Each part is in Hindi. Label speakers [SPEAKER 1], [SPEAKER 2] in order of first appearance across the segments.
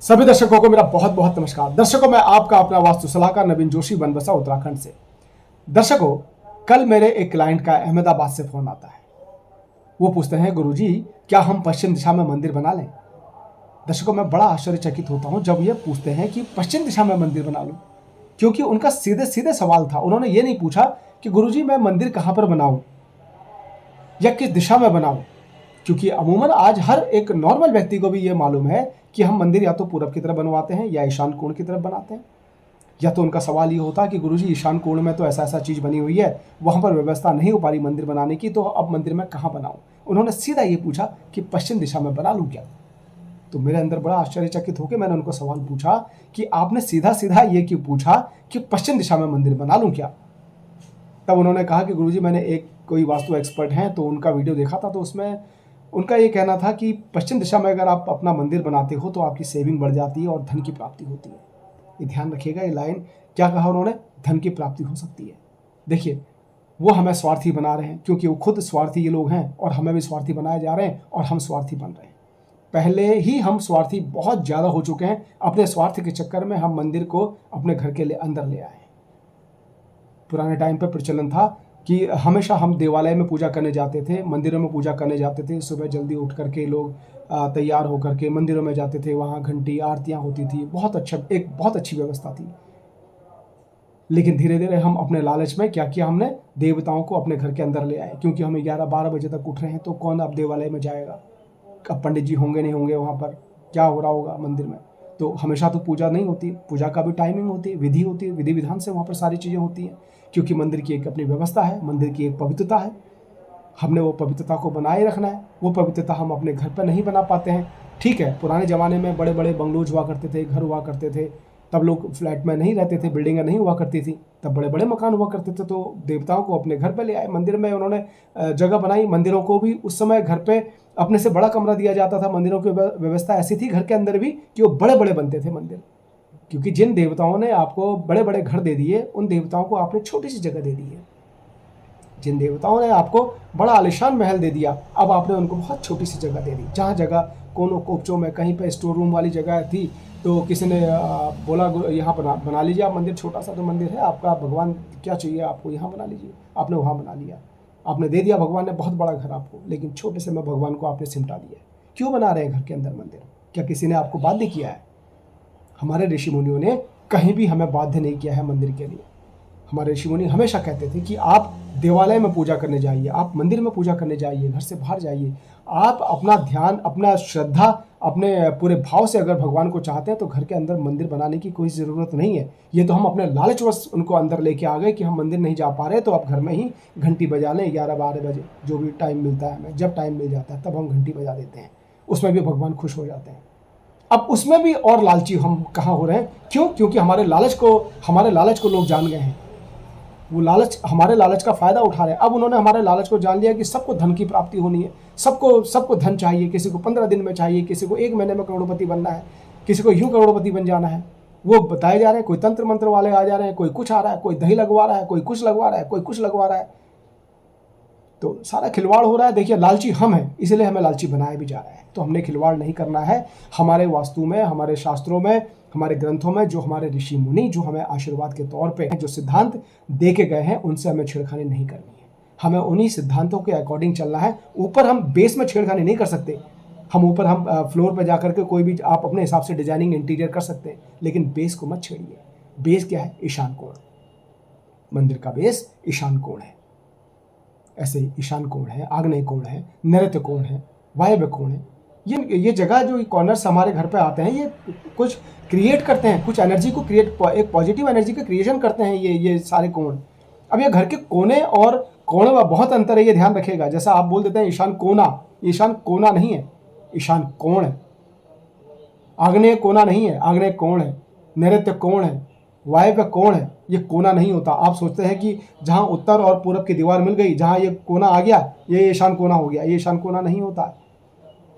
[SPEAKER 1] सभी दर्शकों को मेरा बहुत बहुत नमस्कार। दर्शकों, मैं आपका अपना वास्तु सलाहकार नवीन जोशी, बनबसा, उत्तराखंड से। दर्शकों, कल मेरे एक क्लाइंट का अहमदाबाद से फोन आता है। वो पूछते हैं, गुरुजी क्या हम पश्चिम दिशा में मंदिर बना लें? दर्शकों, मैं बड़ा आश्चर्यचकित होता हूं जब ये पूछते हैं कि पश्चिम दिशा में मंदिर बना लूं, क्योंकि उनका सीधे सीधे सवाल था। उन्होंने ये नहीं पूछा कि गुरुजी मैं मंदिर कहां पर बनाऊं या किस दिशा में बनाऊं, क्योंकि अमूमन आज हर एक नॉर्मल व्यक्ति को भी ये मालूम है कि हम मंदिर या तो पूरब की तरफ बनवाते हैं या ईशान कोण की तरफ बनाते हैं। या तो उनका सवाल ये होता कि गुरुजी ईशान कोण में तो ऐसा ऐसा चीज़ बनी हुई है, वहाँ पर व्यवस्था नहीं हो पा रही मंदिर बनाने की, तो अब मंदिर में कहाँ बनाऊँ? उन्होंने सीधा ये पूछा कि पश्चिम दिशा में बना लूँ क्या? तो मेरे अंदर बड़ा आश्चर्यचकित होकर मैंने उनको सवाल पूछा कि आपने सीधा सीधा ये क्यों पूछा कि पश्चिम दिशा में मंदिर बना लूँ क्या? तब उन्होंने कहा कि गुरुजी मैंने एक कोई वास्तु एक्सपर्ट हैं तो उनका वीडियो देखा था, तो उसमें उनका ये कहना था कि पश्चिम दिशा में अगर आप अपना मंदिर बनाते हो तो आपकी सेविंग बढ़ जाती है और धन की प्राप्ति होती है। ये ध्यान रखिएगा, ये लाइन क्या कहा उन्होंने, धन की प्राप्ति हो सकती है। देखिए, वो हमें स्वार्थी बना रहे हैं, क्योंकि वो खुद स्वार्थी ये लोग हैं और हमें भी स्वार्थी बनाए जा रहे हैं और हम स्वार्थी बन रहे हैं। पहले ही हम स्वार्थी बहुत ज़्यादा हो चुके हैं। अपने स्वार्थ के चक्कर में हम मंदिर को अपने घर के अंदर ले आए। पुराने टाइम पर प्रचलन था कि हमेशा हम देवालय में पूजा करने जाते थे, मंदिरों में पूजा करने जाते थे। सुबह जल्दी उठ करके लोग तैयार होकर के मंदिरों में जाते थे, वहाँ घंटी आरतियाँ होती थी, एक बहुत अच्छी व्यवस्था थी। लेकिन धीरे धीरे हम अपने लालच में क्या किया, हमने देवताओं को अपने घर के अंदर ले आए, क्योंकि हम 11-12 बजे तक उठ रहे हैं तो कौन अब देवालय में जाएगा? अब पंडित जी होंगे नहीं होंगे, वहाँ पर क्या हो रहा होगा मंदिर में? तो हमेशा तो पूजा नहीं होती, पूजा का भी टाइमिंग होती है, विधि होती है, विधि विधान से वहाँ पर सारी चीज़ें होती हैं, क्योंकि मंदिर की एक अपनी व्यवस्था है, मंदिर की एक पवित्रता है। हमने वो पवित्रता को बनाए रखना है। वो पवित्रता हम अपने घर पर नहीं बना पाते हैं। ठीक है, पुराने ज़माने में बड़े बड़े बंगलोज हुआ करते थे, घर हुआ करते थे, तब लोग फ्लैट में नहीं रहते थे, बिल्डिंगें नहीं हुआ करती थी, तब बड़े बड़े मकान हुआ करते थे। तो देवताओं को अपने घर पर ले आए, मंदिर में उन्होंने जगह बनाई। मंदिरों को भी उस समय घर पे अपने से बड़ा कमरा दिया जाता था। मंदिरों की व्यवस्था ऐसी थी घर के अंदर भी कि वो बड़े बड़े बनते थे मंदिर, क्योंकि जिन देवताओं ने आपको बड़े बड़े घर दे दिए, उन देवताओं को आपने छोटी सी जगह दे दी है। जिन देवताओं ने आपको बड़ा आलिशान महल दे दिया, अब आपने उनको बहुत छोटी सी जगह दे दी। जहाँ जगह कोनों कोपचों में कहीं पे स्टोर रूम वाली जगह थी, तो किसी ने बोला यहाँ बना लीजिए आप मंदिर, छोटा सा तो मंदिर है आपका, भगवान क्या चाहिए आपको, यहाँ बना लीजिए। आपने वहाँ बना लिया, आपने दे दिया, भगवान ने बहुत बड़ा घर आपको, लेकिन छोटे से में भगवान को आपने सिमटा दिया। क्यों बना रहे हैं घर के अंदर मंदिर? क्या किसी ने आपको बाध्य किया है? हमारे ऋषि मुनियों ने कहीं भी हमें बाध्य नहीं किया है मंदिर के लिए। हमारे ऋषि मुनि हमेशा कहते थे कि आप देवालय में पूजा करने जाइए, आप मंदिर में पूजा करने जाइए, घर से बाहर जाइए। आप अपना ध्यान, अपना श्रद्धा, अपने पूरे भाव से अगर भगवान को चाहते हैं तो घर के अंदर मंदिर बनाने की कोई ज़रूरत नहीं है। ये तो हम अपने लालचवश उनको अंदर लेके आ गए कि हम मंदिर नहीं जा पा रहे, तो आप घर में ही घंटी बजा लें 11-12 बजे, जो भी टाइम मिलता है हमें, जब टाइम मिल जाता है तब हम घंटी बजा देते हैं। उसमें भी भगवान खुश हो जाते हैं। अब उसमें भी और लालची हम कहाँ हो रहे हैं? क्यों? क्योंकि हमारे लालच को लोग जान गए हैं। वो लालच, हमारे लालच का फ़ायदा उठा रहे हैं। अब उन्होंने हमारे लालच को जान लिया कि सबको धन की प्राप्ति होनी है, सबको धन चाहिए, किसी को 15 दिन में चाहिए, किसी को 1 महीने में करोड़पति बनना है, किसी को यूँ करोड़पति बन जाना है। वो बताए जा रहे हैं, कोई तंत्र मंत्र वाले आ जा रहे हैं, कोई कुछ आ रहा है, कोई दही लगवा रहा है, कोई कुछ लगवा रहा है, कोई कुछ लगवा रहा है। तो सारा खिलवाड़ हो रहा है। देखिए, लालची हम हैं, इसलिए हमें लालची बनाया भी जा रहा है। तो हमने खिलवाड़ नहीं करना है। हमारे वास्तु में, हमारे शास्त्रों में, हमारे ग्रंथों में जो हमारे ऋषि मुनि जो हमें आशीर्वाद के तौर पे जो सिद्धांत दे के गए हैं, उनसे हमें छेड़खानी नहीं करनी है। हमें उन्हीं सिद्धांतों के अकॉर्डिंग चलना है। ऊपर हम बेस में छेड़खानी नहीं कर सकते। हम फ्लोर पर जाकर के कोई भी आप अपने हिसाब से डिजाइनिंग इंटीरियर कर सकते हैं, लेकिन बेस को मत छेड़िए। बेस क्या है? ईशान कोण। मंदिर का बेस ईशान कोण है। ऐसे ही ईशान कोण है, आग्नेय कोण है, नैऋत्य कोण है, वायव्य कोण है। ये जगह जो कॉर्नर्स हमारे घर पे आते हैं, ये कुछ क्रिएट करते हैं, कुछ एनर्जी को एक पॉजिटिव एनर्जी का क्रिएशन करते हैं ये सारे कोण। अब ये घर के कोने और कोण में बहुत अंतर है, ये ध्यान रखिएगा। जैसा आप बोल देते हैं ईशान कोना नहीं है, ईशान कोण है। आग्नेय कोना नहीं है, आग्नेय कोण है। नैऋत्य कोण है, वायव्य कोण है। ये कोना नहीं होता। आप सोचते हैं कि जहाँ उत्तर और पूरब की दीवार मिल गई, जहाँ ये कोना आ गया, ये ईशान कोना हो गया। ये ईशान कोना नहीं होता है।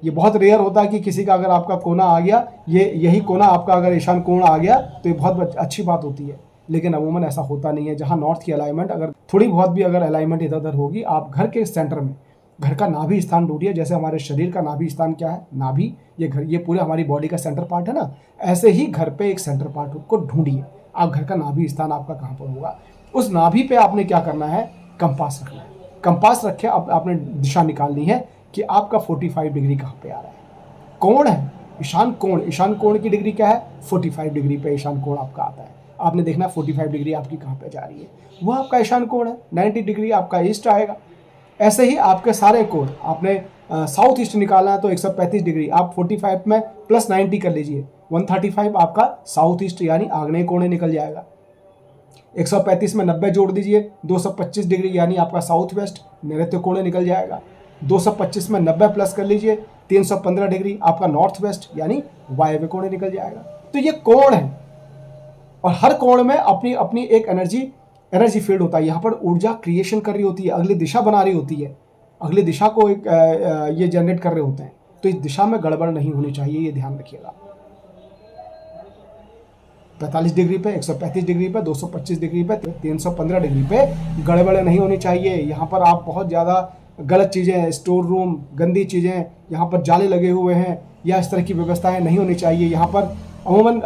[SPEAKER 1] ये बहुत रेयर होता है कि किसी का अगर आपका कोना आ गया, यही कोना आपका अगर ईशान कोण आ गया तो ये बहुत अच्छी बात होती है। लेकिन अमूमन ऐसा होता नहीं है। जहाँ नॉर्थ की अलाइनमेंट, अगर थोड़ी बहुत भी अगर अलाइनमेंट इधर उधर होगी, आप घर के सेंटर में घर का नाभि स्थान ढूंढिए। जैसे हमारे शरीर का नाभि स्थान क्या है, नाभि, ये घर, ये पूरे हमारी बॉडी का सेंटर पार्ट है ना, ऐसे ही घर पे एक सेंटर पार्ट को ढूंढिए। आप घर का नाभि स्थान आपका कहाँ पर होगा, उस नाभि पे आपने क्या करना है, कंपास रखना है। कंपास रखे, अब आपने दिशा निकालनी है कि आपका 45 डिग्री कहाँ पे आ रहा है। कोण है ईशान कोण, ईशान कोण की डिग्री क्या है, 45 डिग्री पे ईशान कोण आपका आता है। आपने देखना 45 डिग्री आपकी कहाँ पे जा रही है, वो आपका ईशान कोण है। 90 डिग्री आपका ईस्ट आएगा। ऐसे ही आपके सारे कोण, आपने साउथ ईस्ट निकालना है तो 135 डिग्री, आप 45 में प्लस 90 कर लीजिए, 135 आपका साउथ ईस्ट यानी आग्नेय कोण निकल जाएगा। 135 में 90 जोड़ दीजिए, 225 डिग्री यानी आपका साउथ वेस्ट नैऋत्य कोण निकल जाएगा। 225 में 90 प्लस कर लीजिए, 315 डिग्री आपका नॉर्थ वेस्ट यानी वायव्य कोण निकल जाएगा। तो ये कोण है, और हर कोण में अपनी अपनी एक एनर्जी फील्ड होता है। यहाँ पर ऊर्जा क्रिएशन कर रही होती है, अगली दिशा बना रही होती है, अगली दिशा को एक ये जनरेट कर रहे होते हैं। तो इस दिशा में गड़बड़ नहीं होनी चाहिए, ये ध्यान रखिएगा। 45 डिग्री पे, 135 डिग्री पे, 225 डिग्री पे, 315 डिग्री पे गड़बड़ नहीं होनी चाहिए। यहाँ पर आप बहुत ज़्यादा गलत चीज़ें, स्टोर रूम, गंदी चीज़ें, यहाँ पर जाले लगे हुए हैं या इस तरह की व्यवस्थाएं नहीं होनी चाहिए। यहाँ पर अमूमन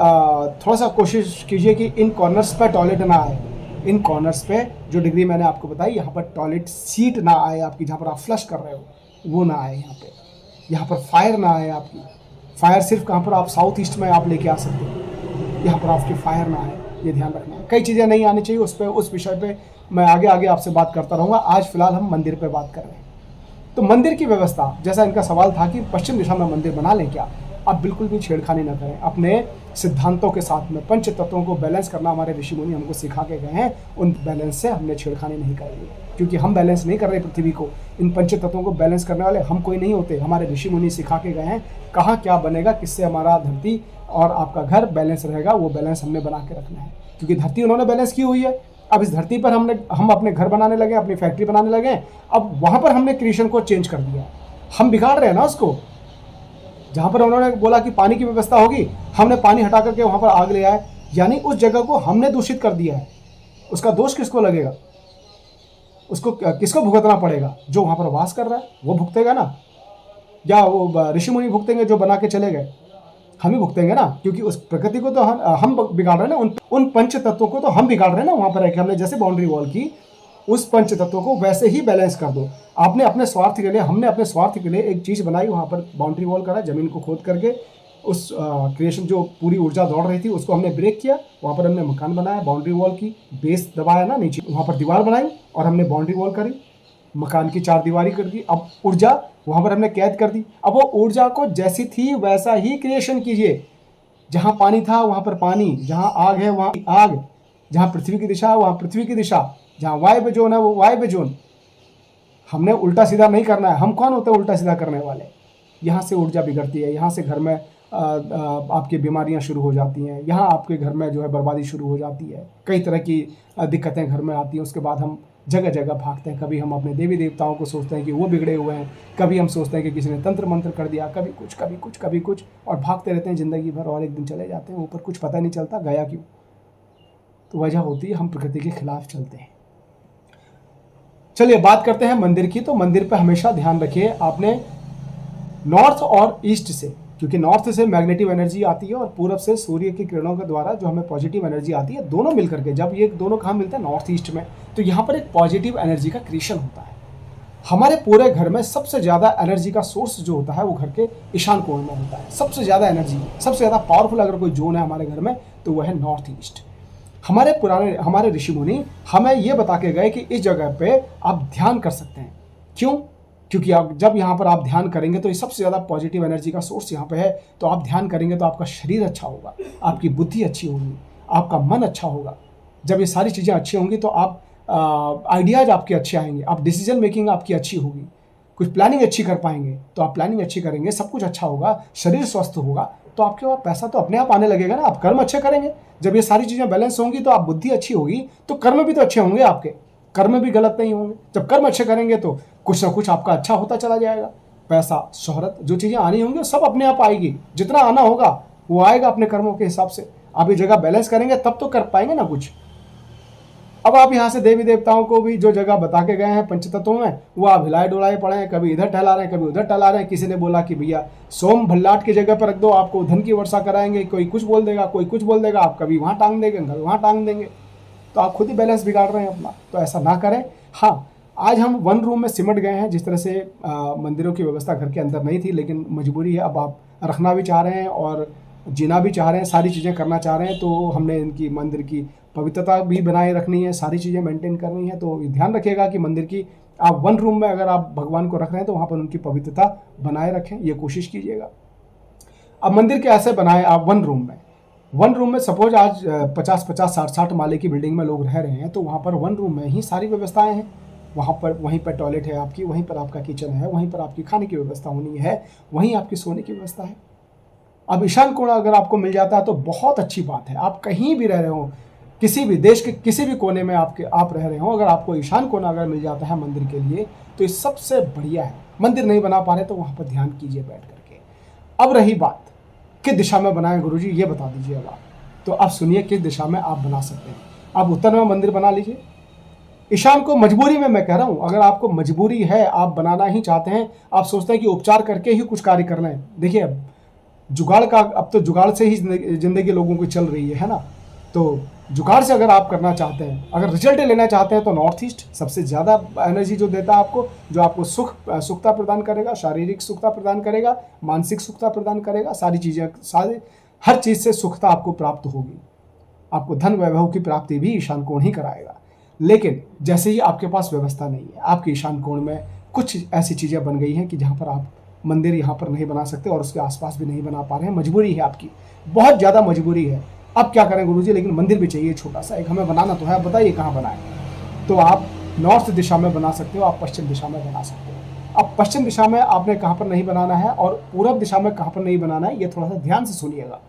[SPEAKER 1] थोड़ा सा कोशिश कीजिए कि इन कॉर्नर्स पर टॉयलेट ना आए। इन कॉर्नर्स पे जो डिग्री मैंने आपको बताई, यहाँ पर टॉयलेट सीट ना आए आपकी, जहाँ पर आप फ्लश कर रहे हो वो ना आए यहाँ पे। यहाँ पर फायर ना आए आपकी, फायर सिर्फ कहाँ पर आप साउथ ईस्ट में आप लेके आ सकते हो, यहाँ पर आपकी फायर ना आए, ये ध्यान रखना है। कई चीज़ें नहीं आनी चाहिए, उस विषय पे मैं आगे आगे आपसे बात करता रहूँगा। आज फिलहाल हम मंदिर पे बात कर रहे हैं। तो मंदिर की व्यवस्था, जैसा इनका सवाल था कि पश्चिम दिशा में मंदिर बना लें क्या, आप बिल्कुल भी छेड़खानी न करें। अपने सिद्धांतों के साथ में पंच तत्वों को बैलेंस करना हमारे ऋषि मुनि हमको सिखा के गए हैं, उन बैलेंस से हमने छेड़खानी नहीं करेंगे, क्योंकि हम बैलेंस नहीं कर रहे पृथ्वी को। इन पंच तत्वों को बैलेंस करने वाले हम कोई नहीं होते, हमारे ऋषि मुनि सिखा के गए हैं कहाँ क्या बनेगा, किससे हमारा धरती और आपका घर बैलेंस रहेगा, वो बैलेंस हमने बना के रखना है। क्योंकि धरती उन्होंने बैलेंस की हुई है, अब इस धरती पर हम अपने घर बनाने लगे, अपनी फैक्ट्री बनाने लगे, अब वहाँ पर हमने क्रिएशन को चेंज कर दिया, हम बिगाड़ रहे हैं ना उसको। जहाँ पर उन्होंने बोला कि पानी की व्यवस्था होगी, हमने पानी हटा करके वहाँ पर आग ले आए, यानी उस जगह को हमने दूषित कर दिया है। उसका दोष किसको लगेगा, उसको किसको भुगतना पड़ेगा, जो वहाँ पर वास कर रहा है वो भुगतेगा ना, या वो ऋषि मुनि भुगतेंगे जो बना के चले गए, हम ही भुगतेंगे ना। क्योंकि उस प्रकृति को तो हम बिगाड़ रहे हैं ना, उन पंच तत्वों को तो हम बिगाड़ रहे हैं ना। वहाँ पर हमने जैसे बाउंड्री वॉल की, उस पंच तत्वों को वैसे ही बैलेंस कर दो। आपने अपने स्वार्थ के लिए, हमने अपने स्वार्थ के लिए एक चीज़ बनाई, वहाँ पर बाउंड्री वॉल करा, ज़मीन को खोद करके उस क्रिएशन जो पूरी ऊर्जा दौड़ रही थी उसको हमने ब्रेक किया। वहाँ पर हमने मकान बनाया, बाउंड्री वॉल की बेस दबाया ना नीचे, वहाँ पर दीवार बनाई और हमने बाउंड्री वॉल करी, मकान की चार दीवारी कर दी। अब ऊर्जा वहाँ पर हमने कैद कर दी। अब वो ऊर्जा को जैसी थी वैसा ही क्रिएशन कीजिए। जहाँ पानी था वहाँ पर पानी, जहाँ आग है वहाँ आग, जहाँ पृथ्वी की दिशा है वहाँ पृथ्वी की दिशा, जहाँ वायव्य जोन है वो वायव्य जोन। हमने उल्टा सीधा नहीं करना है। हम कौन होते हैं उल्टा सीधा करने वाले। यहाँ से ऊर्जा बिगड़ती है, यहाँ से घर में आपकी बीमारियाँ शुरू हो जाती हैं, यहाँ आपके घर में जो है बर्बादी शुरू हो जाती है, कई तरह की दिक्कतें घर में आती हैं। उसके बाद हम जगह जगह भागते हैं। कभी हम अपने देवी देवताओं को सोचते हैं कि वो बिगड़े हुए हैं, कभी हम सोचते हैं कि किसी ने तंत्र मंत्र कर दिया, कभी कुछ कभी कुछ कभी कुछ, और भागते रहते हैं ज़िंदगी भर और एक दिन चले जाते हैं ऊपर, कुछ पता नहीं चलता गया क्यों। तो वजह होती है हम प्रकृति के खिलाफ चलते हैं। चलिए बात करते हैं मंदिर की। तो मंदिर पे हमेशा ध्यान रखिए आपने नॉर्थ और ईस्ट से, क्योंकि नॉर्थ से मैग्नेटिव एनर्जी आती है और पूरब से सूर्य की किरणों के द्वारा जो हमें पॉजिटिव एनर्जी आती है, दोनों मिलकर के जब ये दोनों कहाँ मिलते हैं, नॉर्थ ईस्ट में, तो यहाँ पर एक पॉजिटिव एनर्जी का क्रिएशन होता है। हमारे पूरे घर में सबसे ज़्यादा एनर्जी का सोर्स जो होता है वो घर के ईशान कोण में होता है। सबसे ज़्यादा एनर्जी, सबसे ज़्यादा पावरफुल अगर कोई जोन है हमारे घर में तो वह है नॉर्थ ईस्ट। हमारे ऋषि मुनि हमें ये बता के गए कि इस जगह पे आप ध्यान कर सकते हैं। क्यों? क्योंकि आप जब यहाँ पर आप ध्यान करेंगे तो ये सबसे ज़्यादा पॉजिटिव एनर्जी का सोर्स यहाँ पे है। तो आप ध्यान करेंगे तो आपका शरीर अच्छा होगा, आपकी बुद्धि अच्छी होगी, आपका मन अच्छा होगा। जब ये सारी चीज़ें अच्छी होंगी तो आप आइडियाज़ आपके अच्छे आएंगे, आप डिसीजन मेकिंग आपकी अच्छी होगी, कुछ प्लानिंग अच्छी कर पाएंगे। तो आप प्लानिंग अच्छी करेंगे, सब कुछ अच्छा होगा, शरीर स्वस्थ होगा, तो आपके पास पैसा तो अपने आप आने लगेगा ना। आप कर्म अच्छे करेंगे, जब ये सारी चीज़ें बैलेंस होंगी तो आप बुद्धि अच्छी होगी तो कर्म भी तो अच्छे होंगे, आपके कर्म भी गलत नहीं होंगे। जब कर्म अच्छे करेंगे तो कुछ ना कुछ आपका अच्छा होता चला जाएगा। पैसा, शोहरत, जो चीज़ें आनी होंगी सब अपने आप आएगी, जितना आना होगा वो आएगा अपने कर्मों के हिसाब से। आप ये जगह बैलेंस करेंगे तब तो कर पाएंगे ना कुछ। अब आप यहाँ से देवी देवताओं को भी जो जगह बता के गए हैं पंचतत्वों में, वो आप हिलाए डुलाए पड़े हैं, कभी इधर टहला रहे हैं, कभी उधर टहला रहे हैं। किसी ने बोला कि भैया सोम भल्लाट की जगह पर रख दो, आपको धन की वर्षा कराएंगे, कोई कुछ बोल देगा, कोई कुछ बोल देगा, आप कभी वहाँ टांग देंगे, कभी वहाँ टांग देंगे, तो आप खुद ही बैलेंस बिगाड़ रहे हैं अपना। तो ऐसा ना करें। हाँ, आज हम वन रूम में सिमट गए हैं। जिस तरह से मंदिरों की व्यवस्था घर के अंदर नहीं थी, लेकिन मजबूरी है, अब आप रखना भी चाह रहे हैं और जीना भी चाह रहे हैं, सारी चीज़ें करना चाह रहे हैं, तो हमने इनकी मंदिर की पवित्रता भी बनाए रखनी है, सारी चीज़ें मेंटेन करनी है। तो ध्यान रखिएगा कि मंदिर की आप वन रूम में अगर आप भगवान को रख रहे हैं तो वहाँ पर उनकी पवित्रता बनाए रखें, ये कोशिश कीजिएगा। अब मंदिर कैसे बनाए आप वन रूम में? वन रूम में सपोज आज 50-50, 60-60 माले की बिल्डिंग में लोग रह रहे हैं, तो वहाँ पर वन रूम में ही सारी व्यवस्थाएं हैं। वहाँ पर वहीं पर टॉयलेट है आपकी, वहीं पर आपका किचन है, वहीं पर आपकी खाने की व्यवस्था होनी है, वहीं आपकी सोने की व्यवस्था है। अब ईशान कोण अगर आपको मिल जाता है तो बहुत अच्छी बात है। आप कहीं भी रह रहे हो, किसी भी देश के किसी भी कोने में आप रह रहे हो, अगर आपको ईशान कोण अगर मिल जाता है मंदिर के लिए तो ये सबसे बढ़िया है। मंदिर नहीं बना पा रहे तो वहाँ पर ध्यान कीजिए बैठ करके। अब रही बात किस दिशा में बनाएं गुरुजी, ये बता दीजिए अब आप। तो आप सुनिए किस दिशा में आप बना सकते हैं। आप उत्तर में मंदिर बना लीजिए। ईशान को मजबूरी में मैं कह रहा हूँ, अगर आपको मजबूरी है, आप बनाना ही चाहते हैं, आप सोचते हैं कि उपचार करके ही कुछ कार्य करना है। देखिए जुगाड़ का, अब तो जुगाड़ से ही जिंदगी लोगों की चल रही है ना। तो जुगाड़ से अगर आप करना चाहते हैं, अगर रिजल्ट लेना चाहते हैं, तो नॉर्थ ईस्ट सबसे ज़्यादा एनर्जी जो देता है आपको, जो आपको सुखता प्रदान करेगा, शारीरिक सुखता प्रदान करेगा, मानसिक सुखता प्रदान करेगा, सारी चीज़ें, हर चीज़ से सुखता आपको प्राप्त होगी। आपको धन वैभव की प्राप्ति भी ईशान कोण ही कराएगा। लेकिन जैसे ही आपके पास व्यवस्था नहीं है, आपके ईशान कोण में कुछ ऐसी चीज़ें बन गई हैं कि जहाँ पर आप मंदिर यहाँ पर नहीं बना सकते और उसके आसपास भी नहीं बना पा रहे हैं, मजबूरी है आपकी, बहुत ज़्यादा मजबूरी है। अब क्या करें गुरुजी, लेकिन मंदिर भी चाहिए छोटा सा एक, हमें बनाना तो है, आप बताइए कहाँ बनाएं। तो आप नॉर्थ दिशा में बना सकते हो, आप पश्चिम दिशा में बना सकते हो। अब पश्चिम दिशा में आपने कहाँ पर नहीं बनाना है और पूरब दिशा में कहाँ पर नहीं बनाना है, ये थोड़ा सा ध्यान से सुनिएगा।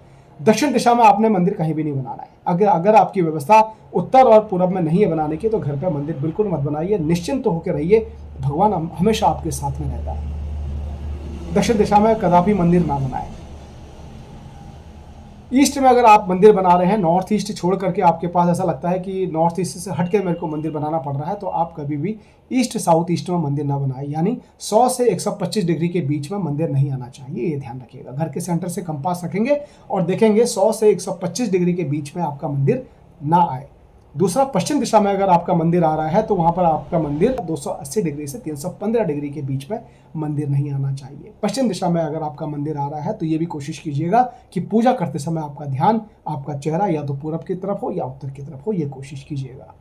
[SPEAKER 1] दक्षिण दिशा में आपने मंदिर कहीं भी नहीं बनाना है। अगर आपकी व्यवस्था उत्तर और पूरब में नहीं है बनाने की, तो घर पे मंदिर बिल्कुल मत बनाइए, निश्चिंत तो होकर रहिए, भगवान हमेशा आपके साथ में रहता है। दक्षिण दिशा में कदापि मंदिर ना बनाएं। ईस्ट में अगर आप मंदिर बना रहे हैं, नॉर्थ ईस्ट छोड़ करके आपके पास ऐसा लगता है कि नॉर्थ ईस्ट से हटके मेरे को मंदिर बनाना पड़ रहा है, तो आप कभी भी ईस्ट साउथ ईस्ट में मंदिर ना बनाएं। यानी 100 से 125 डिग्री के बीच में मंदिर नहीं आना चाहिए, ये ध्यान रखिएगा। घर के सेंटर से कंपास रखेंगे और देखेंगे 100 से 125 डिग्री के बीच में आपका मंदिर ना आए। दूसरा, पश्चिम दिशा में अगर आपका मंदिर आ रहा है तो वहाँ पर आपका मंदिर 280 डिग्री से 315 डिग्री के बीच में मंदिर नहीं आना चाहिए। पश्चिम दिशा में अगर आपका मंदिर आ रहा है तो ये भी कोशिश कीजिएगा कि पूजा करते समय आपका ध्यान, आपका चेहरा या तो पूरब की तरफ हो या उत्तर की तरफ हो, ये कोशिश कीजिएगा।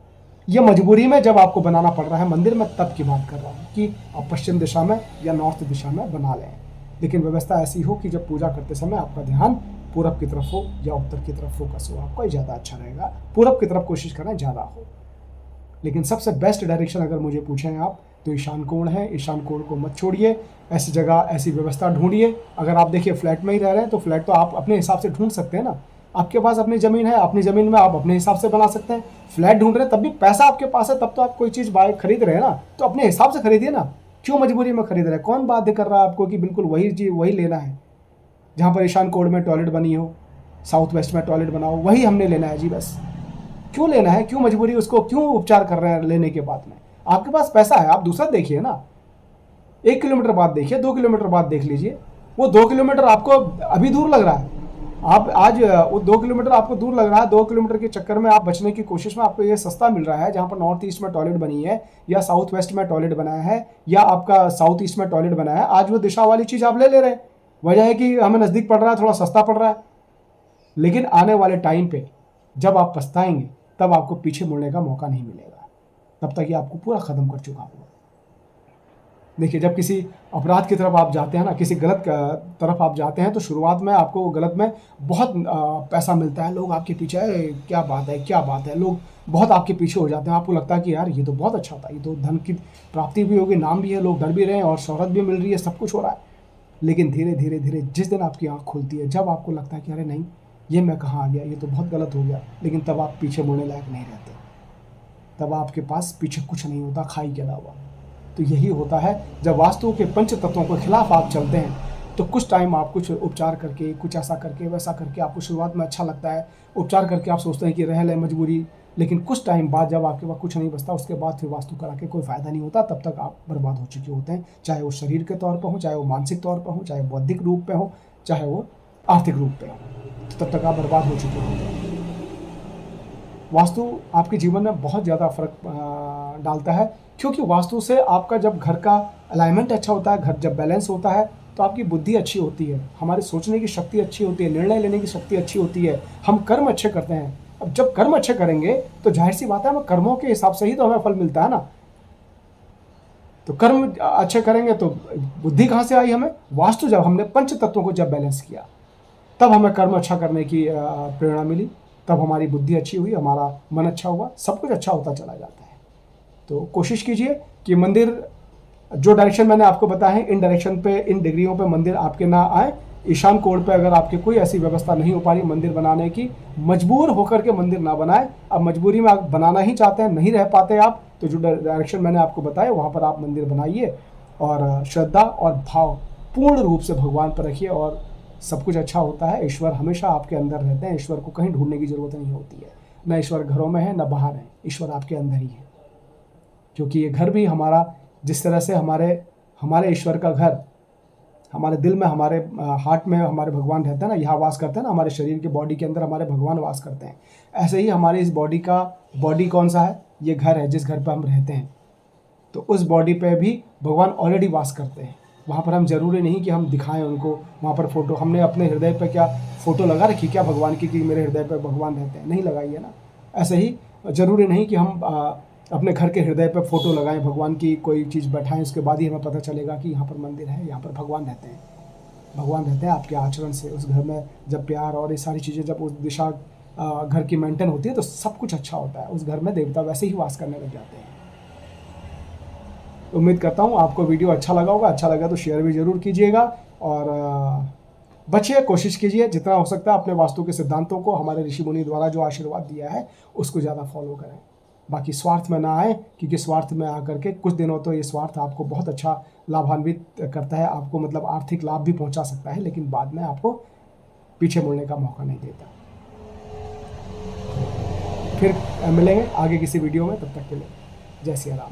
[SPEAKER 1] ये मजबूरी में जब आपको बनाना पड़ रहा है मंदिर में, तब की बात कर रहा हूँ कि आप पश्चिम दिशा में या नॉर्थ दिशा में बना लें। लेकिन व्यवस्था ऐसी हो कि जब पूजा करते समय आपका ध्यान पूरब की तरफ हो या उत्तर की तरफ फोकस हो, आपका ज़्यादा अच्छा रहेगा। पूरब की तरफ कोशिश करें ज़्यादा हो। लेकिन सबसे बेस्ट डायरेक्शन अगर मुझे पूछें आप, तो ईशान कोण है। ईशान कोण को मत छोड़िए, ऐसी जगह, ऐसी व्यवस्था ढूंढिए। अगर आप देखिए फ्लैट में ही रह रहे हैं तो फ्लैट तो आप अपने हिसाब से ढूंढ सकते हैं ना। आपके पास अपनी ज़मीन है, अपनी ज़मीन में आप अपने हिसाब से बना सकते हैं। फ्लैट ढूंढ रहे हैं तब भी पैसा आपके पास है, तब तो आप कोई चीज़ खरीद रहे हैं ना, तो अपने हिसाब से खरीदिए ना। क्यों मजबूरी में खरीद रहे हैं? कौन बाध्य कर रहा है आपको कि बिल्कुल वही चीज़ वही लेना है? जहाँ पर ईशान कोण में टॉयलेट बनी हो, साउथ वेस्ट में टॉयलेट बनाओ, वही हमने लेना है जी बस। क्यों लेना है? क्यों मजबूरी? उसको क्यों उपचार कर रहे हैं लेने के बाद में? आपके पास पैसा है, आप दूसरा देखिए ना। 1 किलोमीटर बाद देखिए, 2 किलोमीटर बाद देख लीजिए। वो 2 किलोमीटर आपको अभी दूर लग रहा है, आप आज वो 2 किलोमीटर आपको दूर लग रहा है। 2 किलोमीटर के चक्कर में आप बचने की कोशिश में आपको ये सस्ता मिल रहा है, जहाँ पर नॉर्थ ईस्ट में टॉयलेट बनी है या साउथ वेस्ट में टॉयलेट बनाया है या आपका साउथ ईस्ट में टॉयलेट बनाया है। आज वो दिशा वाली चीज़ आप ले रहे हैं, वजह है कि हमें नज़दीक पड़ रहा है, थोड़ा सस्ता पड़ रहा है। लेकिन आने वाले टाइम पे जब आप पछताएंगे तब आपको पीछे मुड़ने का मौका नहीं मिलेगा, तब तक ये आपको पूरा ख़त्म कर चुका होगा। देखिए, जब किसी अपराध की तरफ आप जाते हैं ना, किसी गलत तरफ आप जाते हैं, तो शुरुआत में आपको गलत में बहुत पैसा मिलता है, लोग आपके पीछे, क्या बात है क्या बात है, लोग बहुत आपके पीछे हो जाते हैं। आपको लगता है कि यार ये तो बहुत अच्छा था, ये तो धन की प्राप्ति भी होगी, नाम भी है, लोग डर भी रहे हैं और शोहरत भी मिल रही है, सब कुछ हो रहा है। लेकिन धीरे धीरे धीरे जिस दिन आपकी आँख खुलती है, जब आपको लगता है कि अरे नहीं, ये मैं कहाँ आ गया, ये तो बहुत गलत हो गया, लेकिन तब आप पीछे मुड़ने लायक नहीं रहते। तब आपके पास पीछे कुछ नहीं होता, खाई के अलावा। तो यही होता है जब वास्तु के पंच तत्वों के खिलाफ आप चलते हैं, तो कुछ टाइम आप कुछ उपचार करके, कुछ ऐसा करके वैसा करके, आपको शुरुआत में अच्छा लगता है, उपचार करके आप सोचते हैं कि रह लें मजबूरी, लेकिन कुछ टाइम बाद जब आपके पास कुछ नहीं बचता, उसके बाद फिर वास्तु करा के कोई फ़ायदा नहीं होता, तब तक आप बर्बाद हो चुके होते हैं, चाहे वो शरीर के तौर पर हो, चाहे वो मानसिक तौर पर हो, चाहे बौद्धिक रूप पे हो, चाहे वो आर्थिक रूप पे हो, तो तब तक आप बर्बाद हो चुके होते हैं। वास्तु आपके जीवन में बहुत ज़्यादा फर्क डालता है, क्योंकि वास्तु से आपका जब घर का अलाइनमेंट अच्छा होता है, घर जब बैलेंस होता है, तो आपकी बुद्धि अच्छी होती है, हमारी सोचने की शक्ति अच्छी होती है, निर्णय लेने की शक्ति अच्छी होती है, हम कर्म अच्छे करते हैं। अब जब कर्म अच्छे करेंगे तो जाहिर सी बात है, हमें कर्मों के हिसाब से ही तो हमें फल मिलता है ना। तो कर्म अच्छे करेंगे तो बुद्धि कहाँ से आई हमें? वास्तु जब हमने पंच तत्वों को जब बैलेंस किया, तब हमें कर्म अच्छा करने की प्रेरणा मिली, तब हमारी बुद्धि अच्छी हुई, हमारा मन अच्छा हुआ, सब कुछ अच्छा होता चला जाता है। तो कोशिश कीजिए कि मंदिर, जो डायरेक्शन मैंने आपको बताया है, इन डायरेक्शन पे, इन डिग्रियों पे मंदिर आपके ना आए। ईशान कोण पे अगर आपके कोई ऐसी व्यवस्था नहीं हो पा रही मंदिर बनाने की, मजबूर होकर के मंदिर ना बनाए। अब मजबूरी में आप बनाना ही चाहते हैं, नहीं रह पाते आप, तो जो डायरेक्शन मैंने आपको बताया वहाँ पर आप मंदिर बनाइए और श्रद्धा और भाव पूर्ण रूप से भगवान पर रखिए और सब कुछ अच्छा होता है। ईश्वर हमेशा आपके अंदर रहते हैं, ईश्वर को कहीं ढूंढने की जरूरत नहीं होती है। न ईश्वर घरों में है, न बाहर है, ईश्वर आपके अंदर ही है। क्योंकि ये घर भी हमारा, जिस तरह से हमारे ईश्वर का घर हमारे दिल में, हमारे हार्ट में हमारे भगवान रहते हैं ना, यहाँ वास करते हैं ना, हमारे शरीर के बॉडी के अंदर हमारे भगवान वास करते हैं। ऐसे ही हमारी इस बॉडी कौन सा है? ये घर है जिस घर पर हम रहते हैं। तो उस बॉडी पे भी भगवान ऑलरेडी वास करते हैं। वहाँ पर हम जरूरी नहीं कि हम दिखाएं उनको, वहाँ पर फोटो, हमने अपने हृदय पे क्या फोटो लगा रखी क्या भगवान की कि मेरे हृदय पे भगवान रहते हैं? नहीं लगाई है ना। ऐसे ही जरूरी नहीं कि हम अपने घर के हृदय पे फोटो लगाएं भगवान की, कोई चीज़ बैठाएं, उसके बाद ही हमें पता चलेगा कि यहाँ पर मंदिर है, यहाँ पर भगवान रहते हैं। भगवान रहते हैं आपके आचरण से। उस घर में जब प्यार और ये सारी चीज़ें जब उस दिशा घर की मेंटेन होती है तो सब कुछ अच्छा होता है। उस घर में देवता वैसे ही वास करने लग जाते हैं। उम्मीद करता हूँ आपको वीडियो अच्छा लगा होगा। अच्छा लगा तो शेयर भी ज़रूर कीजिएगा और बचिए, कोशिश कीजिए जितना हो सकता है अपने वास्तु के सिद्धांतों को, हमारे ऋषि मुनि द्वारा जो आशीर्वाद दिया है उसको ज़्यादा फॉलो करें। बाकी स्वार्थ में ना आए, क्योंकि स्वार्थ में आकर के कुछ दिनों तो ये स्वार्थ आपको बहुत अच्छा लाभान्वित करता है, आपको मतलब आर्थिक लाभ भी पहुंचा सकता है, लेकिन बाद में आपको पीछे मुड़ने का मौका नहीं देता। फिर मिलेंगे आगे किसी वीडियो में, तब तक के लिए जय सिया राम।